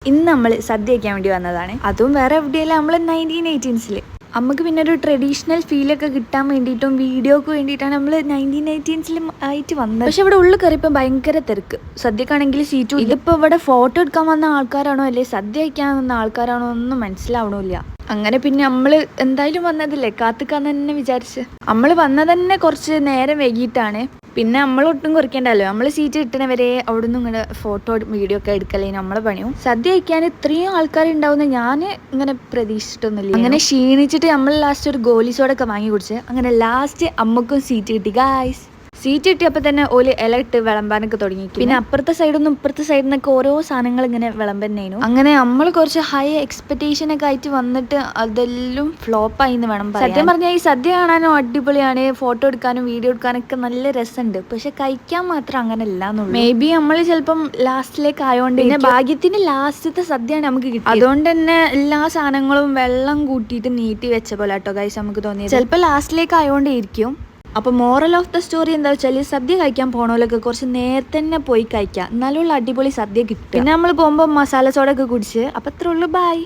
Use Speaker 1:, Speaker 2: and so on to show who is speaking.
Speaker 1: ഇന്ന് നമ്മൾ സദ്യ കഴിക്കാൻ വേണ്ടി വന്നതാണ്. അതും വേറെ എവിടെയല്ല, നമ്മൾ 1918s നമുക്ക് പിന്നെ ഒരു ട്രഡീഷണൽ ഫീലൊക്കെ കിട്ടാൻ വേണ്ടിയിട്ടും വീഡിയോക്ക് വേണ്ടിയിട്ടാണ് നമ്മൾ 1918s ആയിട്ട് വന്നത്. പക്ഷെ ഇവിടെ ഉള്ളിൽ കയറിയപ്പോൾ ഭയങ്കര തിരക്ക്. സദ്യക്കാണെങ്കിൽ സീറ്റും. ഇതിപ്പോൾ ഇവിടെ ഫോട്ടോ എടുക്കാൻ വന്ന ആൾക്കാരാണോ അല്ലെ സദ്യ കഴിക്കാൻ വന്ന ആൾക്കാരാണോ ഒന്നും മനസ്സിലാവണമില്ല. അങ്ങനെ പിന്നെ നമ്മൾ എന്തായാലും വന്നതല്ലേ, കാത്തുക്കാന്ന് തന്നെ വിചാരിച്ച് നമ്മൾ വന്നതന്നെ കുറച്ച് നേരം വൈകിട്ടാണ്. പിന്നെ നമ്മളൊട്ടും കുറയ്ക്കേണ്ടല്ലോ, നമ്മൾ സീറ്റ് കിട്ടണവരെ അവിടെ നിന്ന് ഇങ്ങനെ ഫോട്ടോ വീഡിയോ ഒക്കെ എടുക്കലേ നമ്മളെ പണിയും. സദ്യ കഴിക്കാൻ ഇത്രയും ആൾക്കാർ ഉണ്ടാവുന്ന ഞാൻ ഇങ്ങനെ പ്രതീക്ഷിച്ചിട്ടൊന്നുമില്ല. അങ്ങനെ ക്ഷീണിച്ചിട്ട് നമ്മൾ ലാസ്റ്റ് ഒരു ഗോലി സോഡൊക്കെ വാങ്ങി കുടിച്ച് അങ്ങനെ ലാസ്റ്റ് അമ്മക്കും സീറ്റ് കിട്ടി ഗായ്സ്. സീറ്റ് കിട്ടിയപ്പോൾ തന്നെ ഓല് ഇല ഇട്ട് വിളമ്പാനൊക്കെ തുടങ്ങി. പിന്നെ അപ്പുറത്തെ സൈഡൊന്നും ഇപ്പുറത്തെ സൈഡിൽ നിന്നൊക്കെ ഓരോ സാധനങ്ങൾ ഇങ്ങനെ വിളമ്പന്നേനു. അങ്ങനെ നമ്മൾ കുറച്ച് ഹൈ എക്സ്പെക്ടേഷൻ ഒക്കെ ആയിട്ട് വന്നിട്ട് അതെല്ലാം ഫ്ലോപ്പായി എന്ന് വേണം പറയാൻ. സത്യം പറഞ്ഞാൽ ഈ സദ്യ കാണാനും അടിപൊളിയാണ്, ഫോട്ടോ എടുക്കാനും വീഡിയോ എടുക്കാനൊക്കെ നല്ല രസമുണ്ട്. പക്ഷെ കഴിക്കാൻ മാത്രം അങ്ങനെ അല്ലാന്നുള്ളൂ. മേ ബി നമ്മൾ ചിലപ്പം ലാസ്റ്റിലേക്ക് ആയതുകൊണ്ട്, പിന്നെ ഭാഗ്യത്തിന് ലാസ്റ്റത്തെ സദ്യയാണ് നമുക്ക് കിട്ടിയത്. അതുകൊണ്ട് തന്നെ എല്ലാ സാധനങ്ങളും വെള്ളം കൂട്ടിയിട്ട് നീട്ടി വെച്ച പോലെ കേട്ടോ ഗൈസ് നമുക്ക് തോന്നിയത്. ചിലപ്പോൾ ലാസ്റ്റിലേക്ക് ആയതുകൊണ്ടേയിരിക്കും. അപ്പോൾ മോറൽ ഓഫ് ദ സ്റ്റോറി എന്താ വെച്ചാൽ, സദ്യ കഴിക്കാൻ പോണോലൊക്കെ കുറച്ച് നേരത്തെ തന്നെ പോയി കഴിക്കാം, എന്നാലുള്ള അടിപൊളി സദ്യ കിട്ടും. പിന്നെ നമ്മൾ പോകുമ്പോൾ മസാല സോഡ ഒക്കെ കുടിച്ച്. അപ്പോൾ അത്രേ ഉള്ളൂ, ബൈ.